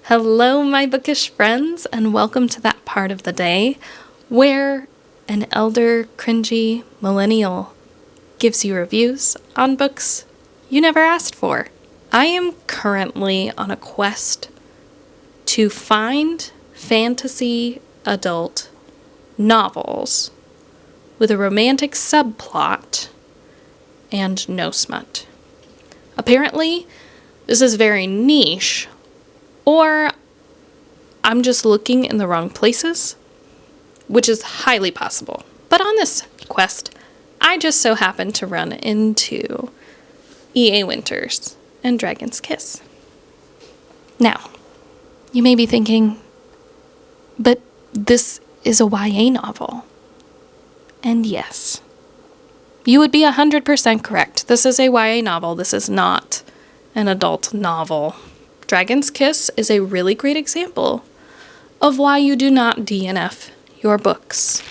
Hello, my bookish friends, and welcome to that part of the day where an elder, cringy millennial gives you reviews on books you never asked for. I am currently on a quest to find fantasy adult novels with a romantic subplot and no smut. Apparently, this is very niche, or I'm just looking in the wrong places, which is highly possible. But on this quest, I just so happened to run into E.A Winters and Dragon's Kiss. Now, you may be thinking, but this is a YA novel. And yes, you would be 100% correct. This is a YA novel. This is not an adult novel. Dragon's Kiss is a really great example of why you do not DNF your books.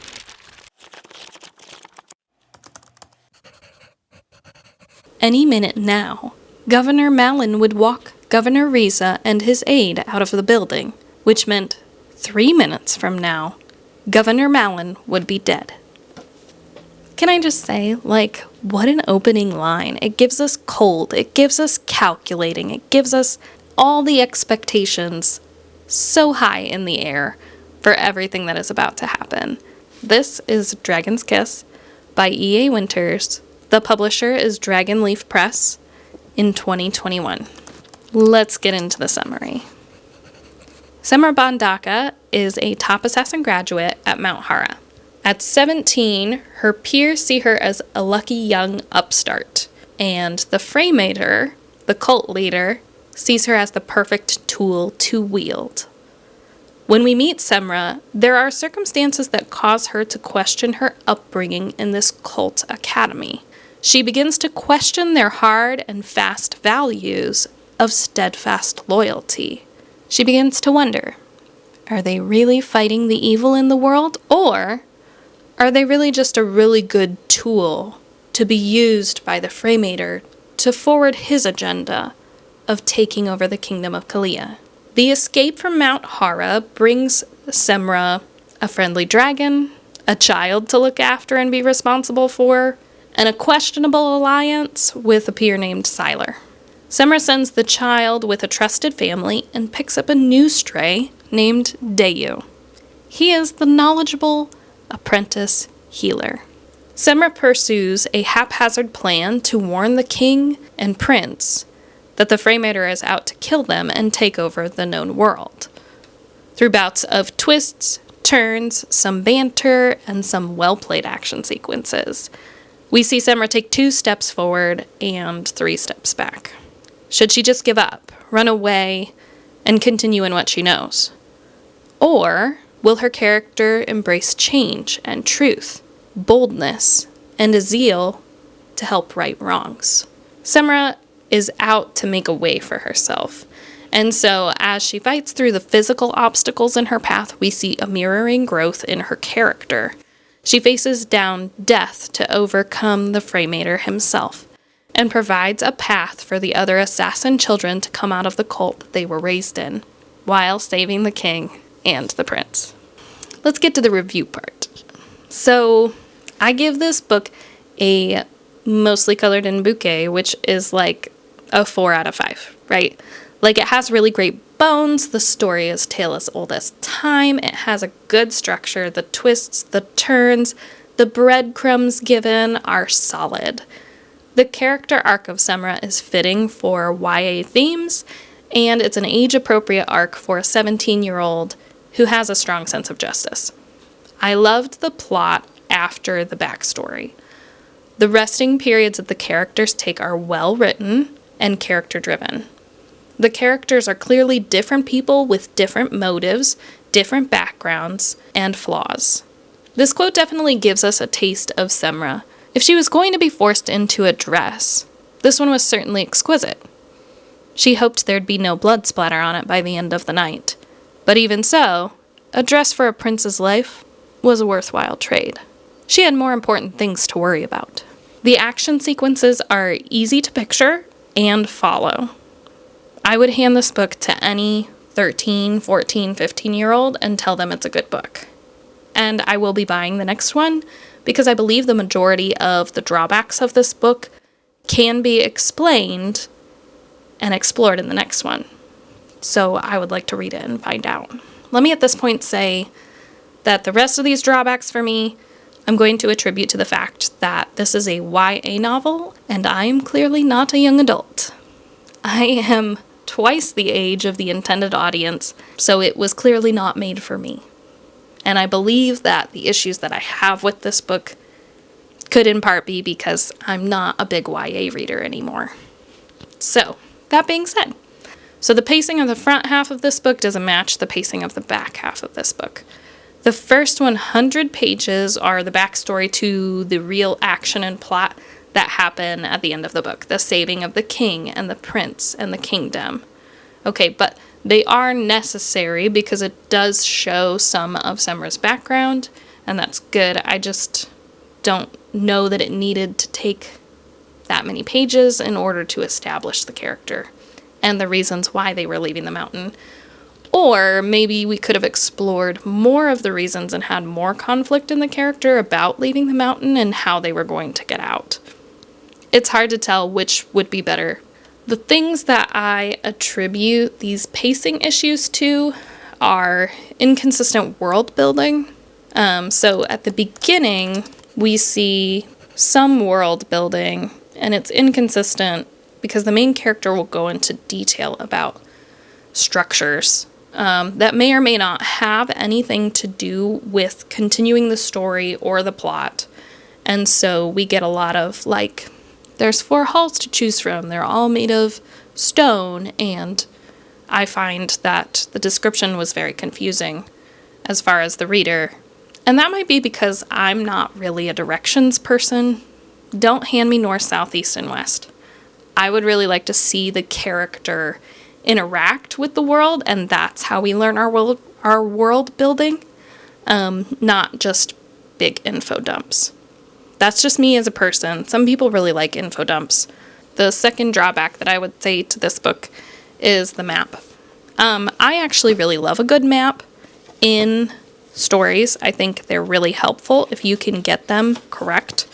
Any minute now, Governor Malin would walk Governor Riza and his aide out of the building, which meant 3 minutes from now, Governor Malin would be dead. Can I just say, what an opening line. It gives us cold, it gives us calculating, it gives us all the expectations so high in the air for everything that is about to happen. This is Dragon's Kiss by E.A Winters. The publisher is Dragonleaf Press in 2021. Let's get into the summary. Semra Bandaka is a top assassin graduate at Mount Hara. At 17, her peers see her as a lucky young upstart, and the Fraymater, the cult leader, sees her as the perfect tool to wield. When we meet Semra, there are circumstances that cause her to question her upbringing in this cult academy. She begins to question their hard and fast values of steadfast loyalty. She begins to wonder, are they really fighting the evil in the world, or are they really just a really good tool to be used by the Fraymater to forward his agenda of taking over the kingdom of Kalia? The escape from Mount Hara brings Semra a friendly dragon, a child to look after and be responsible for, and a questionable alliance with a peer named Sylar. Semra sends the child with a trusted family and picks up a new stray named Dayu. He is the knowledgeable apprentice healer. Semra pursues a haphazard plan to warn the king and prince that the Fraymater is out to kill them and take over the known world. Through bouts of twists, turns, some banter, and some well-played action sequences, we see Semra take 2 steps forward and 3 steps back. Should she just give up, run away, and continue in what she knows? Or will her character embrace change and truth, boldness, and a zeal to help right wrongs? Semra is out to make a way for herself. And so as she fights through the physical obstacles in her path, we see a mirroring growth in her character. She faces down death to overcome the Fraymater himself, and provides a path for the other assassin children to come out of the cult they were raised in, while saving the king and the prince. Let's get to the review part. So, I give this book a mostly colored in bouquet, which is like a 4 out of 5, right? It has really great bones, the story is tale as old as time, it has a good structure, the twists, the turns, the breadcrumbs given are solid. The character arc of Semra is fitting for YA themes, and it's an age-appropriate arc for a 17-year-old who has a strong sense of justice. I loved the plot after the backstory. The resting periods that the characters take are well written and character-driven. The characters are clearly different people with different motives, different backgrounds, and flaws. This quote definitely gives us a taste of Semra. If she was going to be forced into a dress, this one was certainly exquisite. She hoped there'd be no blood splatter on it by the end of the night. But even so, a dress for a prince's life was a worthwhile trade. She had more important things to worry about. The action sequences are easy to picture and follow. I would hand this book to any 13, 14, 15-year-old and tell them it's a good book. And I will be buying the next one because I believe the majority of the drawbacks of this book can be explained and explored in the next one. So I would like to read it and find out. Let me at this point say that the rest of these drawbacks for me, I'm going to attribute to the fact that this is a YA novel, and I am clearly not a young adult. I am twice the age of the intended audience, so it was clearly not made for me. And I believe that the issues that I have with this book could in part be because I'm not a big YA reader anymore. So, that being said, so the pacing of the front half of this book doesn't match the pacing of the back half of this book. The first 100 pages are the backstory to the real action and plot that happen at the end of the book. The saving of the king and the prince and the kingdom. Okay, but they are necessary because it does show some of Semra's background, and that's good. I just don't know that it needed to take that many pages in order to establish the character and the reasons why they were leaving the mountain. Or maybe we could have explored more of the reasons and had more conflict in the character about leaving the mountain and how they were going to get out. It's hard to tell which would be better. The things that I attribute these pacing issues to are inconsistent world building. So at the beginning, we see some world building, and it's inconsistent because the main character will go into detail about structures that may or may not have anything to do with continuing the story or the plot. And so we get a lot of, like, there's 4 halls to choose from. They're all made of stone, and I find that the description was very confusing as far as the reader. And that might be because I'm not really a directions person. Don't hand me north, south, east, and west. I would really like to see the character interact with the world, and that's how we learn our world building, not just big info dumps. That's just me as a person. Some people really like info dumps. The second drawback that I would say to this book is the map. I actually really love a good map in stories. I think they're really helpful if you can get them correct.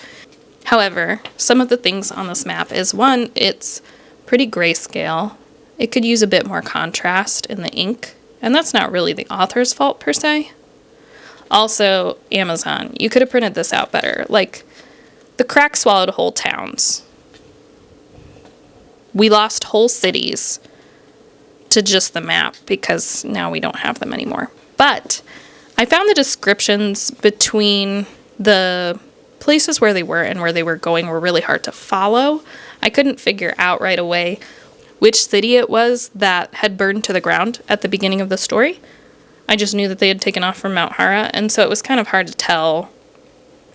However, some of the things on this map is, one, it's pretty grayscale. It could use a bit more contrast in the ink, and that's not really the author's fault per se. Also, Amazon. You could have printed this out better. Like, the crack swallowed whole towns. We lost whole cities to just the map because now we don't have them anymore. But I found the descriptions between the places where they were and where they were going were really hard to follow. I couldn't figure out right away which city it was that had burned to the ground at the beginning of the story. I just knew that they had taken off from Mount Hara, and so it was kind of hard to tell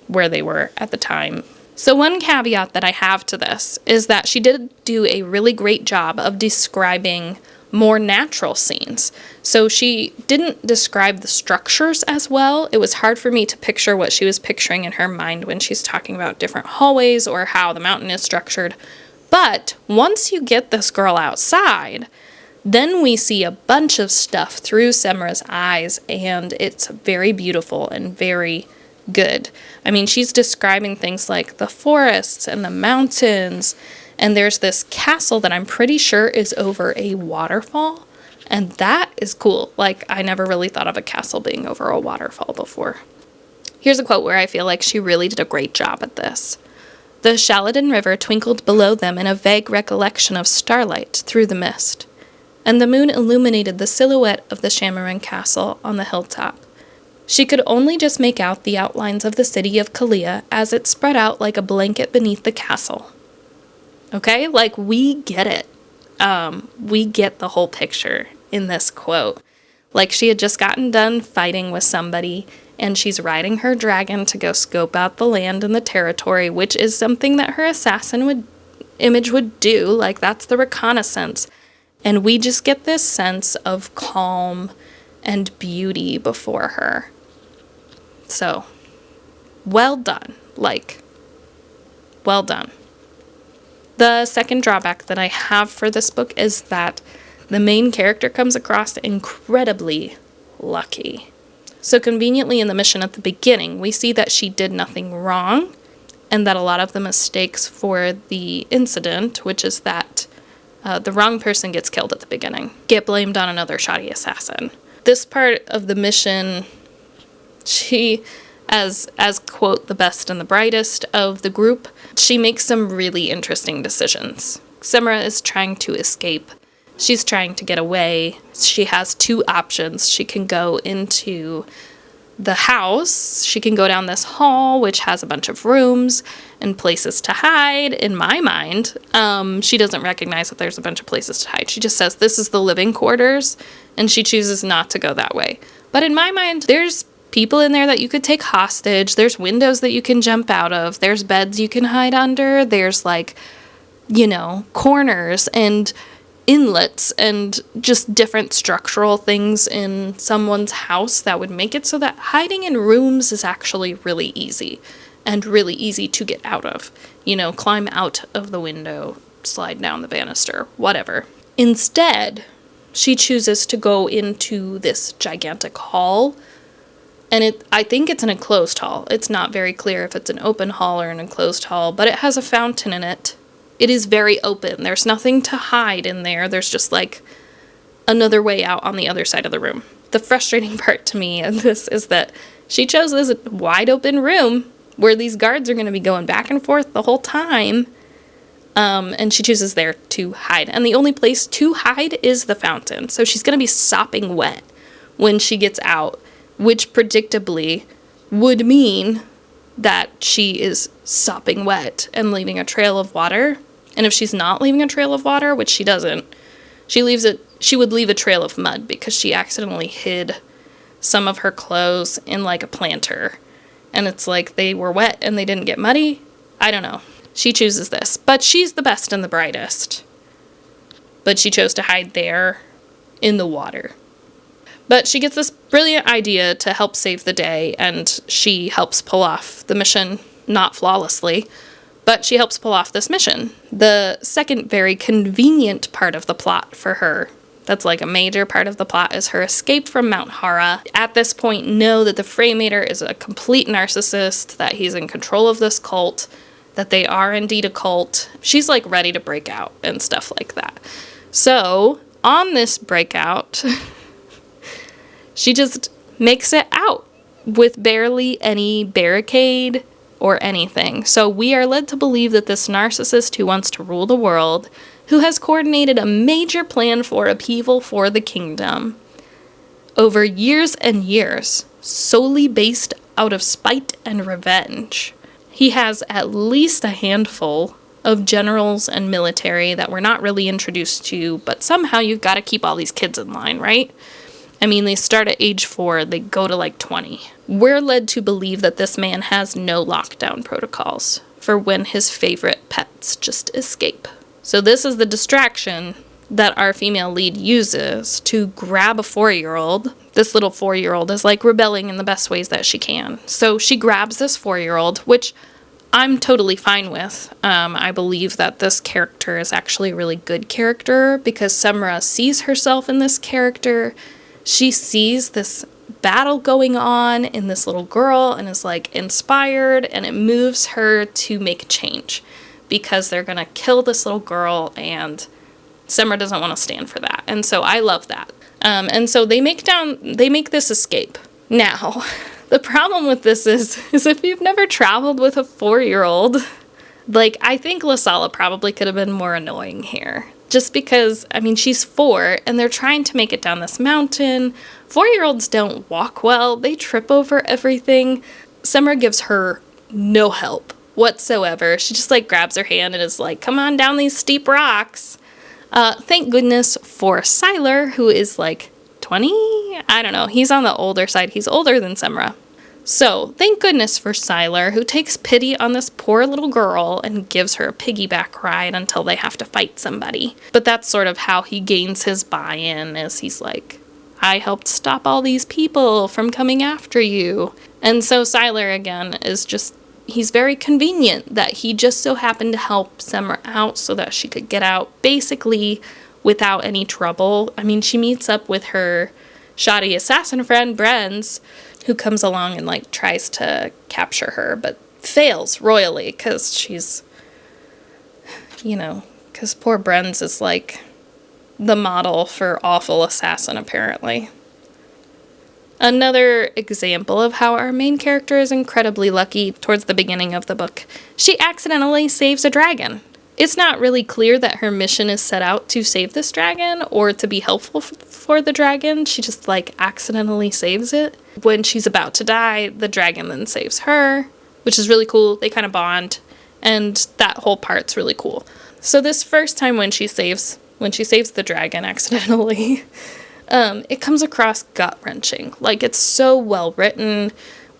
where they were at the time. So one caveat that I have to this is that she did do a really great job of describing more natural scenes. So she didn't describe the structures as well. It was hard for me to picture what she was picturing in her mind when she's talking about different hallways or how the mountain is structured. But once you get this girl outside, then we see a bunch of stuff through Semra's eyes, and it's very beautiful and very good. I mean, she's describing things like the forests and the mountains, and there's this castle that I'm pretty sure is over a waterfall, and that is cool. Like, I never really thought of a castle being over a waterfall before. Here's a quote where I feel like she really did a great job at this. The Shaladin River twinkled below them in a vague recollection of starlight through the mist, and the moon illuminated the silhouette of the Shamaran castle on the hilltop. She could only just make out the outlines of the city of Kalia as it spread out like a blanket beneath the castle. Okay? Like, we get it. We get the whole picture in this quote. Like, she had just gotten done fighting with somebody, and she's riding her dragon to go scope out the land and the territory, which is something that her assassin image would do. Like, that's the reconnaissance. And we just get this sense of calm and beauty before her. So, well done. Like, well done. The second drawback that I have for this book is that The main character comes across incredibly lucky. So conveniently in the mission at the beginning, we see that she did nothing wrong, and that a lot of the mistakes for the incident, which is that the wrong person gets killed at the beginning, get blamed on another shoddy assassin. This part of the mission, she, as quote, the best and the brightest of the group, she makes some really interesting decisions. Semra is trying to escape. She's trying to get away. She has two options. She can go into the house. She can go down this hall, which has a bunch of rooms and places to hide. In my mind, she doesn't recognize that there's a bunch of places to hide. She just says, this is the living quarters, and she chooses not to go that way. But in my mind, there's people in there that you could take hostage. There's windows that you can jump out of. There's beds you can hide under. There's corners and inlets and just different structural things in someone's house that would make it so that hiding in rooms is actually really easy and really easy to get out of. Climb out of the window, slide down the banister, whatever. Instead, she chooses to go into this gigantic hall, and I think it's an enclosed hall. It's not very clear if it's an open hall or an enclosed hall, but it has a fountain in it. It is very open. There's nothing to hide in there. There's just another way out on the other side of the room. The frustrating part to me of this is that she chose this wide open room where these guards are going to be going back and forth the whole time. And she chooses there to hide. And the only place to hide is the fountain. So she's going to be sopping wet when she gets out, which predictably would mean that she is sopping wet and leaving a trail of water. And if she's not leaving a trail of water, which she doesn't, she would leave a trail of mud because she accidentally hid some of her clothes in a planter. And it's they were wet and they didn't get muddy. I don't know. She chooses this. But she's the best and the brightest. But she chose to hide there in the water. But she gets this brilliant idea to help save the day, and she helps pull off the mission, not flawlessly, but she helps pull off this mission. The second very convenient part of the plot for her, that's a major part of the plot, is her escape from Mount Hara. At this point, know that the Freymater is a complete narcissist, that he's in control of this cult, that they are indeed a cult. She's ready to break out and stuff like that. So, on this breakout, she just makes it out with barely any barricade or anything. So we are led to believe that this narcissist who wants to rule the world, who has coordinated a major plan for upheaval for the kingdom over years and years, solely based out of spite and revenge. He has at least a handful of generals and military that we're not really introduced to, but somehow you've got to keep all these kids in line, right? I mean, they start at age 4, they go to 20. We're led to believe that this man has no lockdown protocols for when his favorite pets just escape. So this is the distraction that our female lead uses to grab a 4-year-old. This little 4-year-old is rebelling in the best ways that she can. So she grabs this 4-year-old, which I'm totally fine with. I believe that this character is actually a really good character because Semra sees herself in this character. She sees this battle going on in this little girl and is inspired, and it moves her to make change because they're going to kill this little girl, and Semra doesn't want to stand for that. And so I love that. And so they make this escape. Now, the problem with this is if you've never traveled with a 4-year-old, I think Lasala probably could have been more annoying here. Just because, she's 4, and they're trying to make it down this mountain. 4-year-olds don't walk well. They trip over everything. Semra gives her no help whatsoever. She just, grabs her hand and is come on down these steep rocks. Thank goodness for Sylar, who is, 20? I don't know. He's on the older side. He's older than Semra. So, thank goodness for Sylar, who takes pity on this poor little girl and gives her a piggyback ride until they have to fight somebody. But that's sort of how he gains his buy-in, is he's I helped stop all these people from coming after you. And so Sylar, again, is he's very convenient that he just so happened to help Semra out so that she could get out, basically without any trouble. I mean, she meets up with her shoddy assassin friend, Brenz, who comes along and, like, tries to capture her, but fails royally, because she's, you know, because poor Brenz is, like, the model for awful assassin, apparently. Another example of how our main character is incredibly lucky towards the beginning of the book. She accidentally saves a dragon. It's not really clear that her mission is set out to save this dragon or to be helpful for the dragon. She just, like, accidentally saves it. When she's about to die, the dragon then saves her, which is really cool. They kind of bond, and that whole part's really cool. So this first time when she saves the dragon accidentally, it comes across gut-wrenching. Like, it's so well written.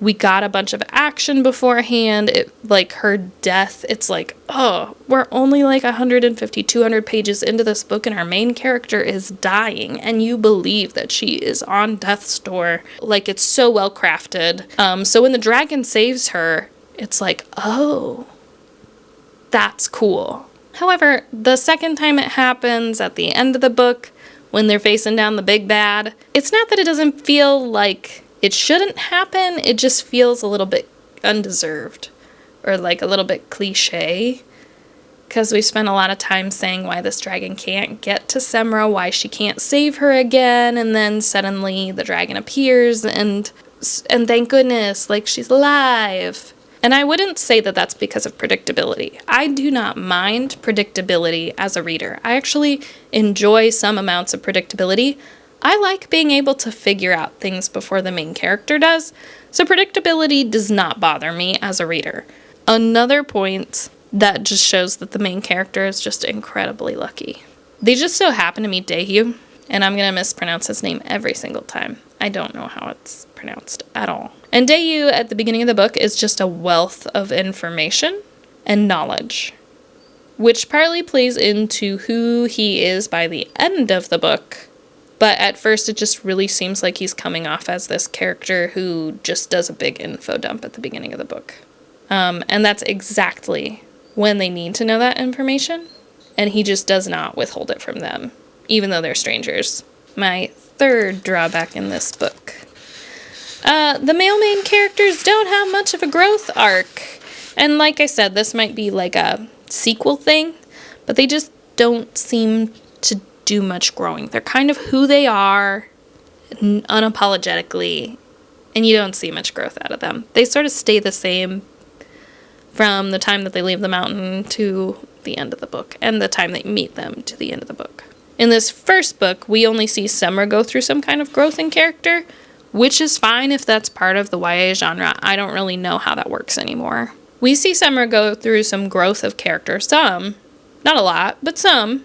We got a bunch of action beforehand. Her death, it's like, oh, we're only like 150, 200 pages into this book and our main character is dying and you believe that she is on death's door. Like, it's so well crafted. So when the dragon saves her, it's like, oh, that's cool. However, the second time it happens at the end of the book, when they're facing down the big bad, it's not that it doesn't feel like it shouldn't happen, it just feels a little bit undeserved, or like a little bit cliche, because we spent a lot of time saying why this dragon can't get to Semra, why she can't save her again, and then suddenly the dragon appears, and thank goodness, like, she's alive. And I wouldn't say that that's because of predictability. I do not mind predictability as a reader. I actually enjoy some amounts of predictability. I like being able to figure out things before the main character does, so predictability does not bother me as a reader. Another point that just shows that the main character is just incredibly lucky. They just so happen to meet Daehyu, and I'm going to mispronounce his name every single time. I don't know how it's pronounced at all. And Daehyu, at the beginning of the book, is just a wealth of information and knowledge, which partly plays into who he is by the end of the book. But at first, it just really seems like he's coming off as this character who just does a big info dump at the beginning of the book. And that's exactly when they need to know that information, and he just does not withhold it from them, even though they're strangers. My third drawback in this book. The male main characters don't have much of a growth arc. And like I said, this might be like a sequel thing, but they just don't seem to do much growing. They're kind of who they are, unapologetically, and you don't see much growth out of them. They sort of stay the same from the time that they leave the mountain to the end of the book, and the time they meet them to the end of the book. In this first book, we only see Semra go through some kind of growth in character, which is fine if that's part of the YA genre. I don't really know how that works anymore. We see Semra go through some growth of character, some, not a lot, but some.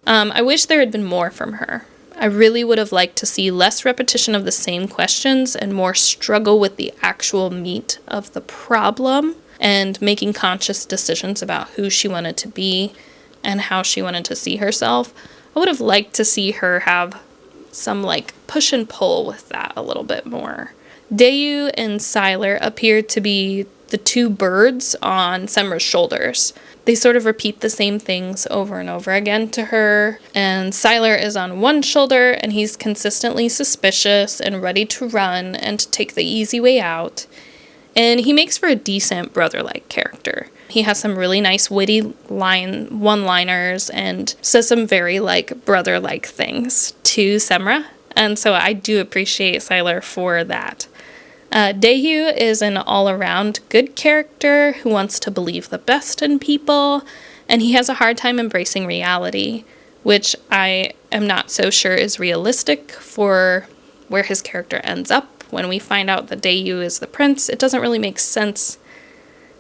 I wish there had been more from her. I really would have liked to see less repetition of the same questions and more struggle with the actual meat of the problem and making conscious decisions about who she wanted to be and how she wanted to see herself. I would have liked to see her have some, like, push and pull with that a little bit more. Daehyu and Sylar appear to be the two birds on Semra's shoulders. They sort of repeat the same things over and over again to her, and Sylar is on one shoulder, and he's consistently suspicious and ready to run and to take the easy way out, and he makes for a decent brother-like character. He has some really nice witty one-liners and says some very, like, brother-like things to Semra, and so I do appreciate Sylar for that. Daehyu is an all-around good character who wants to believe the best in people, and he has a hard time embracing reality, which I am not so sure is realistic for where his character ends up. When we find out that Daehyu is the prince, it doesn't really make sense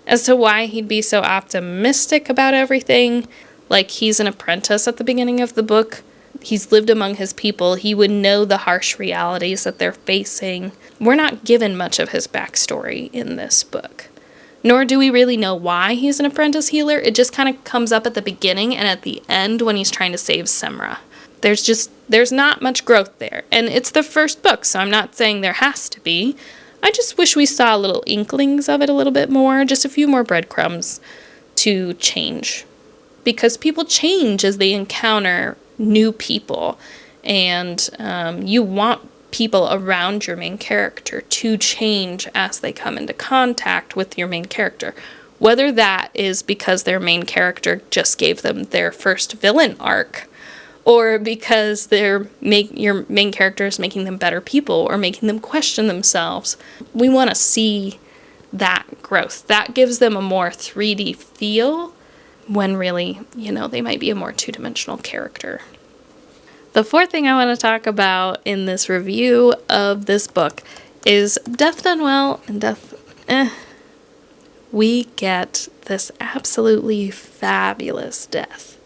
as to why he'd be so optimistic about everything. Like, he's an apprentice at the beginning of the book. He's lived among his people. He would know the harsh realities that they're facing. We're not given much of his backstory in this book. Nor do we really know why he's an apprentice healer. It just kind of comes up at the beginning and at the end when he's trying to save Semra. There's not much growth there. And it's the first book, so I'm not saying there has to be. I just wish we saw little inklings of it a little bit more, just a few more breadcrumbs to change. Because people change as they encounter new people, and you want people around your main character to change as they come into contact with your main character. Whether that is because their main character just gave them their first villain arc, or because your main character is making them better people or making them question themselves. We want to see that growth. That gives them a more 3D feel when really, they might be a more two-dimensional character. The fourth thing I want to talk about in this review of this book is death done well and death We get this absolutely fabulous death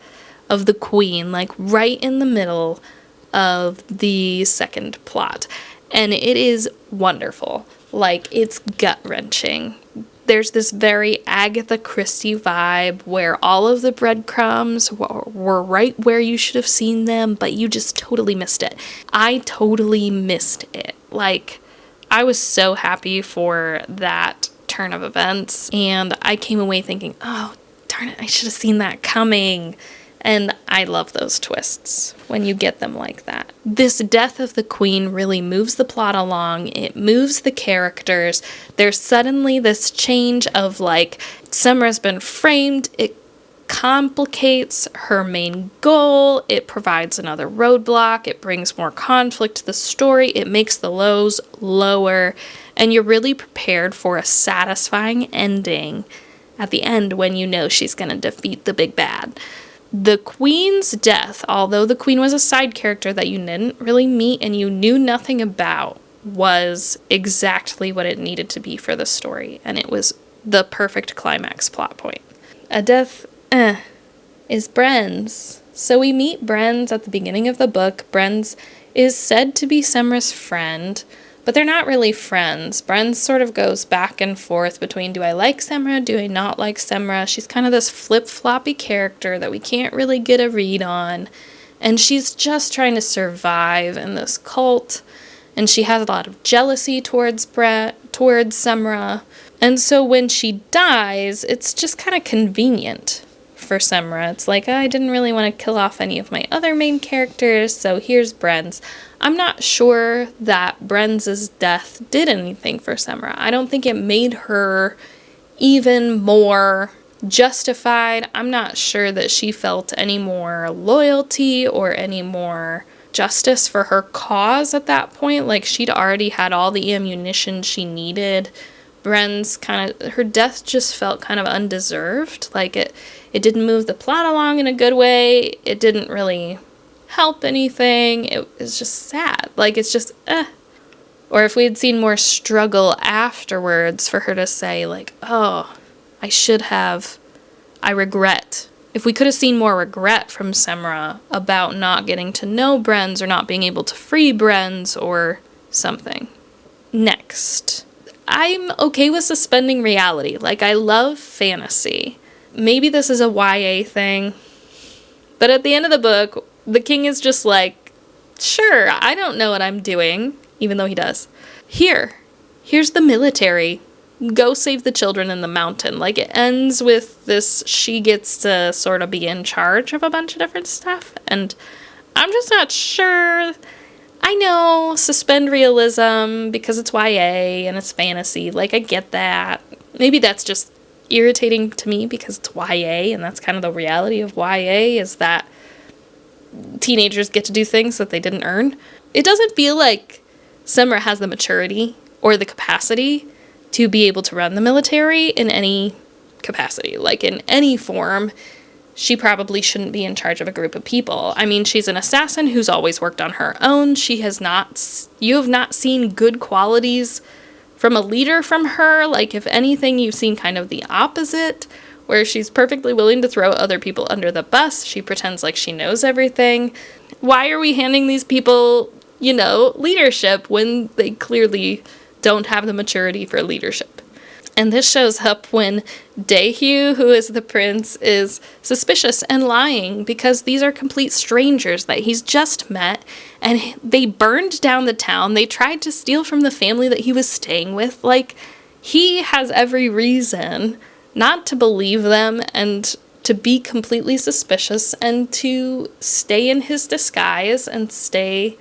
of the queen, like right in the middle of the second plot. And it is wonderful. Like, it's gut-wrenching. There's this very Agatha Christie vibe where all of the breadcrumbs were right where you should have seen them, but you just totally missed it. I totally missed it. Like, I was so happy for that turn of events, and I came away thinking, oh, darn it, I should have seen that coming. And I love those twists when you get them like that. This death of the queen really moves the plot along. It moves the characters. There's suddenly this change of, like, Semra's been framed. It complicates her main goal. It provides another roadblock. It brings more conflict to the story. It makes the lows lower. And you're really prepared for a satisfying ending at the end when you know she's going to defeat the big bad. The queen's death, although the queen was a side character that you didn't really meet and you knew nothing about, was exactly what it needed to be for the story. And it was the perfect climax plot point. A death, is Bren's. So we meet Bren's at the beginning of the book. Bren's is said to be Semra's friend, but they're not really friends. Bren sort of goes back and forth between, do I like Semra, do I not like Semra? She's kind of this flip-floppy character that we can't really get a read on. And she's just trying to survive in this cult. And she has a lot of jealousy towards Semra. And so when she dies, it's just kind of convenient for Semra. It's like, I didn't really want to kill off any of my other main characters, so here's Bren's. I'm not sure that Bren's death did anything for Semra. I don't think it made her even more justified. I'm not sure that she felt any more loyalty or any more justice for her cause at that point. Like, she'd already had all the ammunition she needed. Bren's her death just felt kind of undeserved. Like, it didn't move the plot along in a good way. It didn't really help anything. It was just sad. Like, it's just, Or if we had seen more struggle afterwards for her to say, like, oh, I regret. If we could have seen more regret from Semra about not getting to know Bren's or not being able to free Bren's or something. Next. I'm okay with suspending reality. Like, I love fantasy. Maybe this is a YA thing. But at the end of the book, the king is just like, sure, I don't know what I'm doing, even though he does. Here's the military. Go save the children in the mountain. Like, it ends with this, she gets to sort of be in charge of a bunch of different stuff. And I'm just not sure. I know, suspend realism because it's YA and it's fantasy. Like, I get that. Maybe that's just irritating to me because it's YA, and that's kind of the reality of YA, is that teenagers get to do things that they didn't earn. It doesn't feel like Semra has the maturity or the capacity to be able to run the military in any capacity. Like, in any form, she probably shouldn't be in charge of a group of people. I mean, she's an assassin who's always worked on her own. You have not seen good qualities from a leader from her. Like, if anything, you've seen kind of the opposite, where she's perfectly willing to throw other people under the bus. She pretends like she knows everything. Why are we handing these people, leadership when they clearly don't have the maturity for leadership? And this shows up when Daehyu, who is the prince, is suspicious and lying because these are complete strangers that he's just met, and they burned down the town. They tried to steal from the family that he was staying with. Like, he has every reason not to believe them, and to be completely suspicious and to stay in his disguise and stay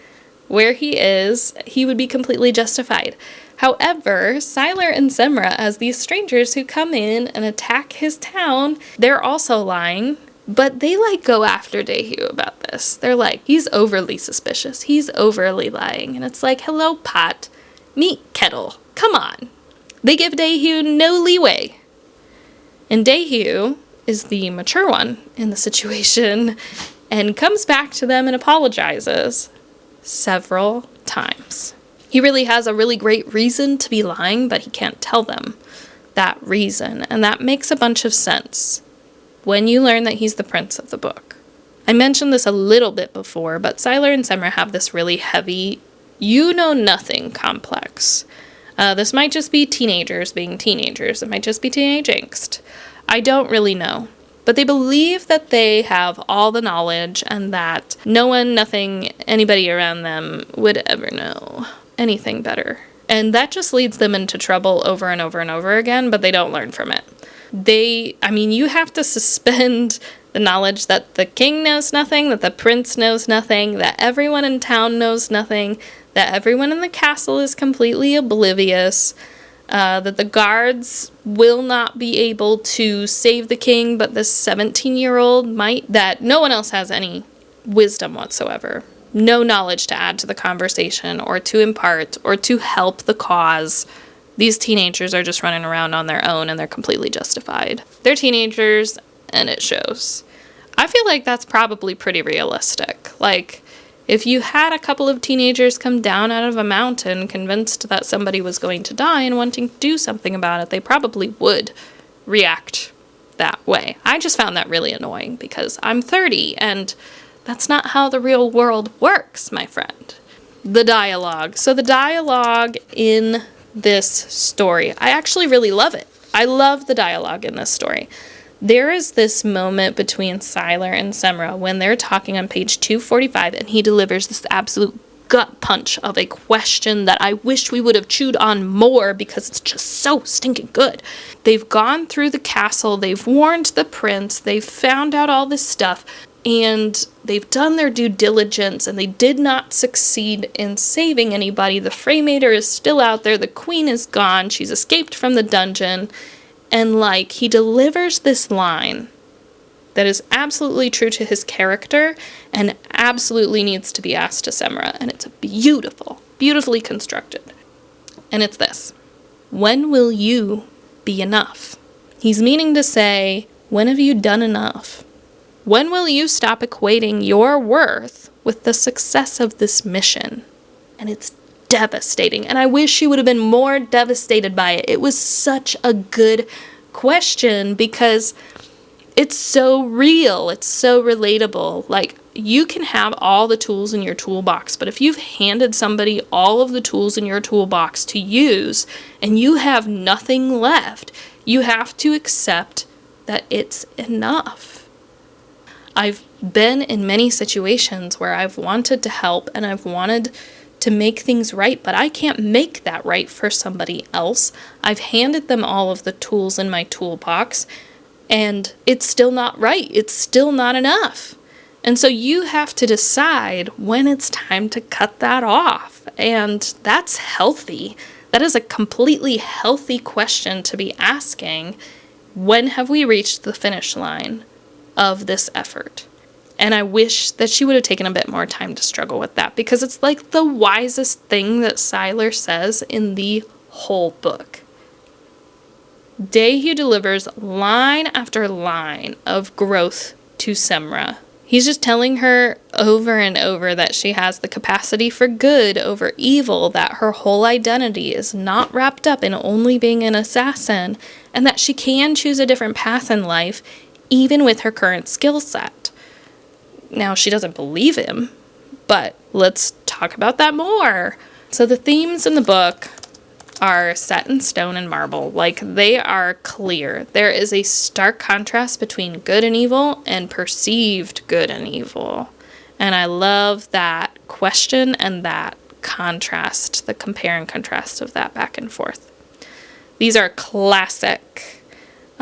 where he is, he would be completely justified. However, Sylar and Semra, as these strangers who come in and attack his town, they're also lying, but they go after Dehu about this. They're like, he's overly suspicious, he's overly lying, and it's like, hello pot, meet kettle, come on. They give Dehu no leeway. And Dehu is the mature one in the situation and comes back to them and apologizes several times. He really has a really great reason to be lying, but he can't tell them that reason. And that makes a bunch of sense when you learn that he's the prince of the book. I mentioned this a little bit before, but Sylar and Semra have this really heavy, you-know-nothing complex. This might just be teenagers being teenagers. It might just be teenage angst. I don't really know. But they believe that they have all the knowledge and that no one, nothing, anybody around them would ever know anything better. And that just leads them into trouble over and over and over again, but they don't learn from it. You have to suspend the knowledge that the king knows nothing, that the prince knows nothing, that everyone in town knows nothing, that everyone in the castle is completely oblivious, that the guards will not be able to save the king, but this 17-year-old might, that no one else has any wisdom whatsoever, no knowledge to add to the conversation or to impart or to help the cause. These teenagers are just running around on their own and they're completely justified. They're teenagers and it shows. I feel like that's probably pretty realistic. If you had a couple of teenagers come down out of a mountain convinced that somebody was going to die and wanting to do something about it, they probably would react that way. I just found that really annoying because I'm 30 and that's not how the real world works, my friend. The dialogue. So the dialogue in this story, I actually really love it. I love the dialogue in this story. There is this moment between Sylar and Semra when they're talking on page 245 and he delivers this absolute gut punch of a question that I wish we would have chewed on more because it's just so stinking good. They've gone through the castle, they've warned the prince, they've found out all this stuff, and they've done their due diligence and they did not succeed in saving anybody. The Freymater is still out there, the queen is gone, she's escaped from the dungeon. And he delivers this line that is absolutely true to his character and absolutely needs to be asked to Semra. And it's beautifully constructed. And it's this: when will you be enough? He's meaning to say, when have you done enough? When will you stop equating your worth with the success of this mission? And it's devastating, and I wish she would have been more devastated by it. It was such a good question because it's so real, it's so relatable. You can have all the tools in your toolbox, but if you've handed somebody all of the tools in your toolbox to use and you have nothing left, you have to accept that it's enough. I've been in many situations where I've wanted to help and I've wanted to make things right, but I can't make that right for somebody else. I've handed them all of the tools in my toolbox, and it's still not right. It's still not enough. And so you have to decide when it's time to cut that off, and that's healthy. That is a completely healthy question to be asking. When have we reached the finish line of this effort? And I wish that she would have taken a bit more time to struggle with that because it's the wisest thing that Sylar says in the whole book. Dehu delivers line after line of growth to Semra. He's just telling her over and over that she has the capacity for good over evil, that her whole identity is not wrapped up in only being an assassin, and that she can choose a different path in life even with her current skill set. Now, she doesn't believe him, but let's talk about that more. So the themes in the book are set in stone and marble. They are clear. There is a stark contrast between good and evil and perceived good and evil. And I love that question and that contrast, the compare and contrast of that back and forth. These are classic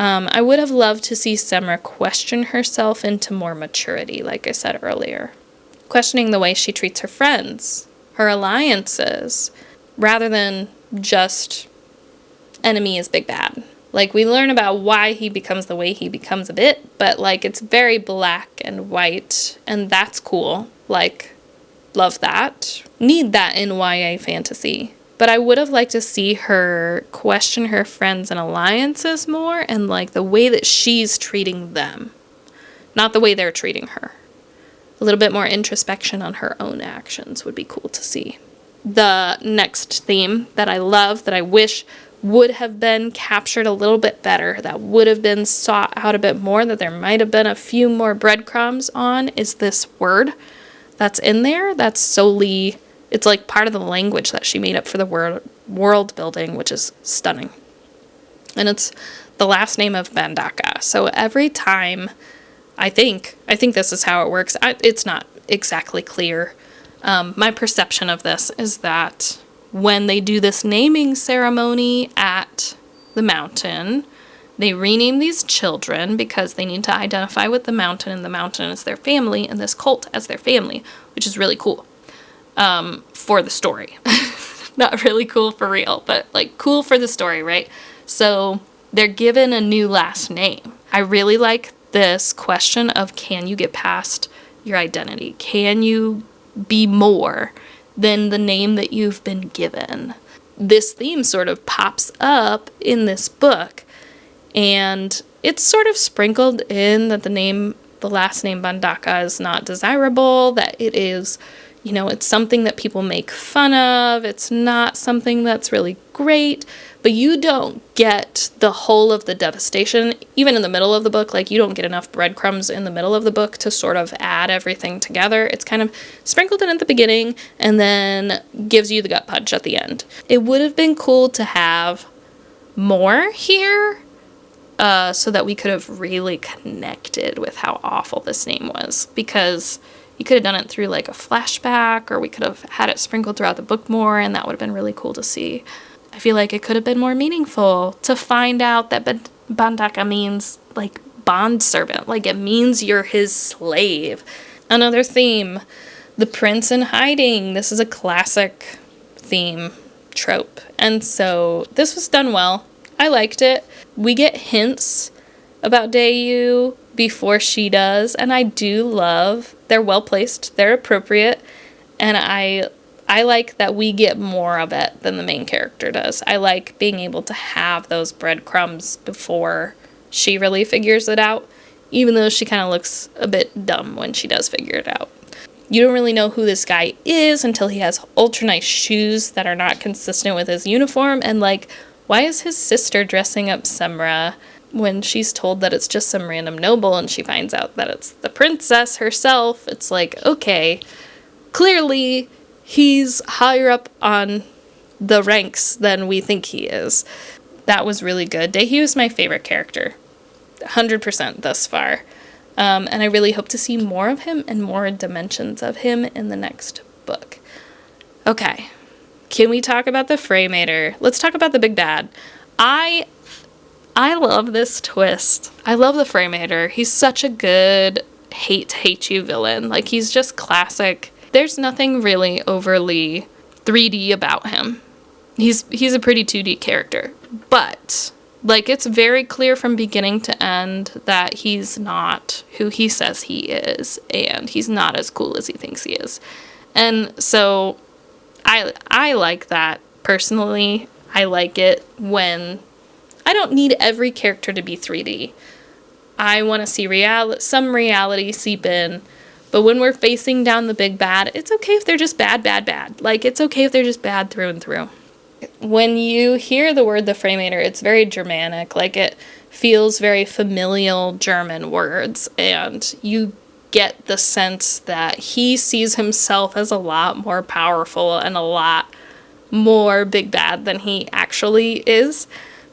I would have loved to see Semra question herself into more maturity, like I said earlier. Questioning the way she treats her friends, her alliances, rather than just enemy is big bad. Like, we learn about why he becomes the way he becomes a bit, but, like, it's very black and white, and that's cool. Like, love that. Need that in YA fantasy. But I would have liked to see her question her friends and alliances more, and, like, the way that she's treating them, not the way they're treating her. A little bit more introspection on her own actions would be cool to see. The next theme that I love, that I wish would have been captured a little bit better, that would have been sought out a bit more, that there might have been a few more breadcrumbs on, is this word that's in there. That's solely, it's like part of the language that she made up for the world building, which is stunning. And it's the last name of Bandaka. So every time, I think this is how it works. It's not exactly clear. My perception of this is that when they do this naming ceremony at the mountain, they rename these children because they need to identify with the mountain, and the mountain is their family, and this cult as their family, which is really cool for the story. Not really cool for real, but like cool for the story, right? So they're given a new last name. I really like this question of, can you get past your identity? Can you be more than the name that you've been given? This theme sort of pops up in this book, and it's sort of sprinkled in that the last name Bandaka is not desirable, that it is, it's something that people make fun of, it's not something that's really great, but you don't get the whole of the devastation, even in the middle of the book. Like, you don't get enough breadcrumbs in the middle of the book to sort of add everything together. It's kind of sprinkled in at the beginning and then gives you the gut punch at the end. It would have been cool to have more here, so that we could have really connected with how awful this name was, because you could have done it through like a flashback, or we could have had it sprinkled throughout the book more, and that would have been really cool to see. I feel like it could have been more meaningful to find out that Bandaka means like bondservant, like it means you're his slave. Another theme, the prince in hiding. This is a classic theme trope, and so this was done well. I liked it. We get hints about Dayu before she does, and I do love, they're well placed, they're appropriate, and I like that we get more of it than the main character does. I like being able to have those breadcrumbs before she really figures it out, even though she kind of looks a bit dumb when she does figure it out. You don't really know who this guy is until he has ultra nice shoes that are not consistent with his uniform, and like, why is his sister dressing up Semra when she's told that it's just some random noble, and she finds out that it's the princess herself? It's like, okay, clearly he's higher up on the ranks than we think he is. That was really good. Dayu is my favorite character, 100% thus far. And I really hope to see more of him and more dimensions of him in the next book. Okay, can we talk about the Freymater? Let's talk about the big bad. I love this twist. I love the Freymater. He's such a good hate you villain. Like, he's just classic. There's nothing really overly 3D about him. He's a pretty 2D character. But, like, it's very clear from beginning to end that he's not who he says he is, and he's not as cool as he thinks he is. And so I like that personally. I like it when I don't need every character to be 3D. I want to see some reality seep in. But when we're facing down the big bad, it's okay if they're just bad. Like, it's okay if they're just bad through and through. When you hear the word the Freymater, it's very Germanic. Like, it feels very familial German words. And you get the sense that he sees himself as a lot more powerful and a lot more big bad than he actually is.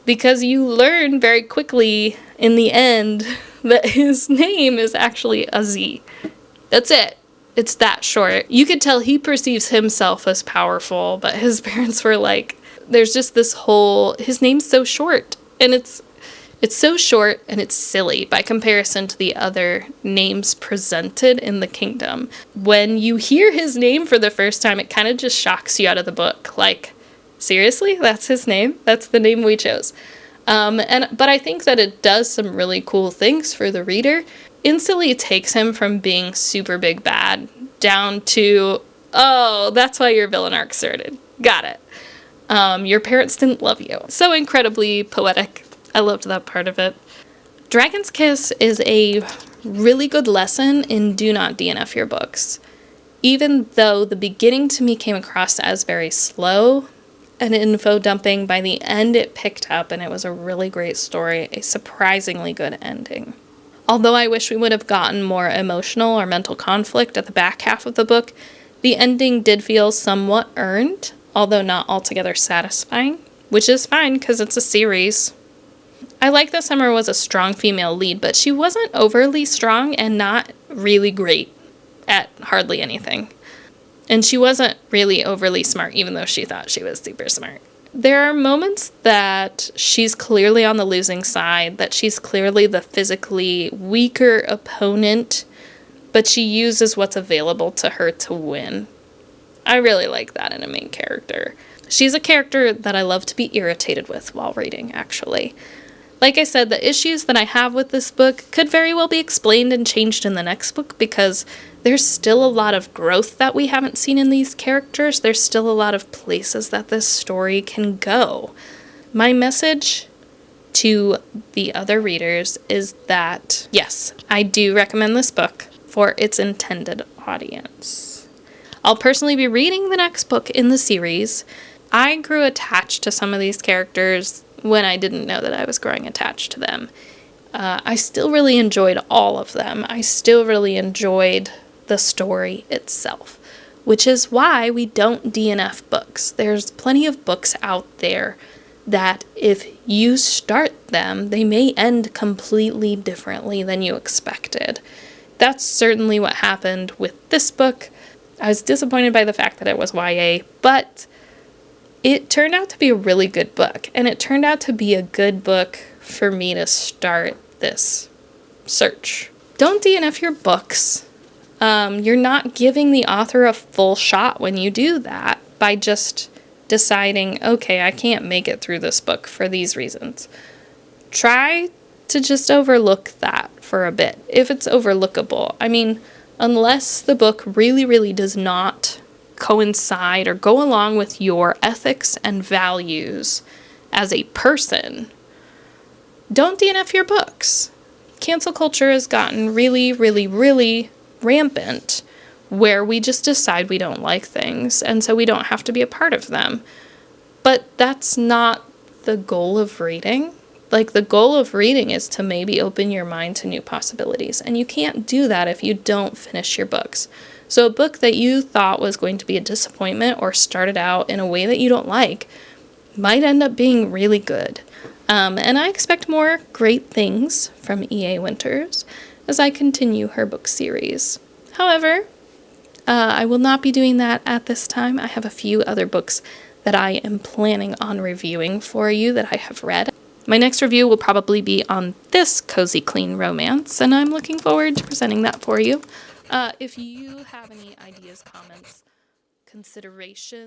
Because you learn very quickly in the end that his name is actually a Z. That's it. It's that short. You could tell he perceives himself as powerful, but his parents were like, there's just this whole, his name's so short. And it's It's so short and it's silly by comparison to the other names presented in the kingdom. When you hear his name for the first time, it kind of just shocks you out of the book. Like, seriously? That's his name? That's the name we chose. But I think that it does some really cool things for the reader. Instantly takes him from being super big bad down to, oh, that's why your villain arc started. Got it. Your parents didn't love you. So incredibly poetic. I loved that part of it. Dragon's Kiss is a really good lesson in do not DNF your books. Even though the beginning to me came across as very slow and info dumping, by the end it picked up and it was a really great story, a surprisingly good ending. Although I wish we would have gotten more emotional or mental conflict at the back half of the book, the ending did feel somewhat earned, although not altogether satisfying, which is fine because it's a series. I like that Summer was a strong female lead, but she wasn't overly strong and not really great at hardly anything. And she wasn't really overly smart, even though she thought she was super smart. There are moments that she's clearly on the losing side, that she's clearly the physically weaker opponent, but she uses what's available to her to win. I really like that in a main character. She's a character that I love to be irritated with while reading, actually. Like I said, the issues that I have with this book could very well be explained and changed in the next book because there's still a lot of growth that we haven't seen in these characters. There's still a lot of places that this story can go. My message to the other readers is that, yes, I do recommend this book for its intended audience. I'll personally be reading the next book in the series. I grew attached to some of these characters when I didn't know that I was growing attached to them. I still really enjoyed all of them. I still really enjoyed the story itself, which is why we don't DNF books. There's plenty of books out there that if you start them, they may end completely differently than you expected. That's certainly what happened with this book. I was disappointed by the fact that it was YA, but it turned out to be a really good book, and it turned out to be a good book for me to start this search. Don't DNF your books. You're not giving the author a full shot when you do that by just deciding, okay, I can't make it through this book for these reasons. Try to just overlook that for a bit, if it's overlookable. I mean, unless the book really, really does not coincide or go along with your ethics and values as a person, don't DNF your books. Cancel culture has gotten really, really, really rampant where we just decide we don't like things and so we don't have to be a part of them. But that's not the goal of reading. Like, the goal of reading is to maybe open your mind to new possibilities, and you can't do that if you don't finish your books. So a book that you thought was going to be a disappointment or started out in a way that you don't like might end up being really good. And I expect more great things from E.A Winters as I continue her book series. However, I will not be doing that at this time. I have a few other books that I am planning on reviewing for you that I have read. My next review will probably be on this cozy, clean romance, and I'm looking forward to presenting that for you. If you have any ideas, comments, considerations,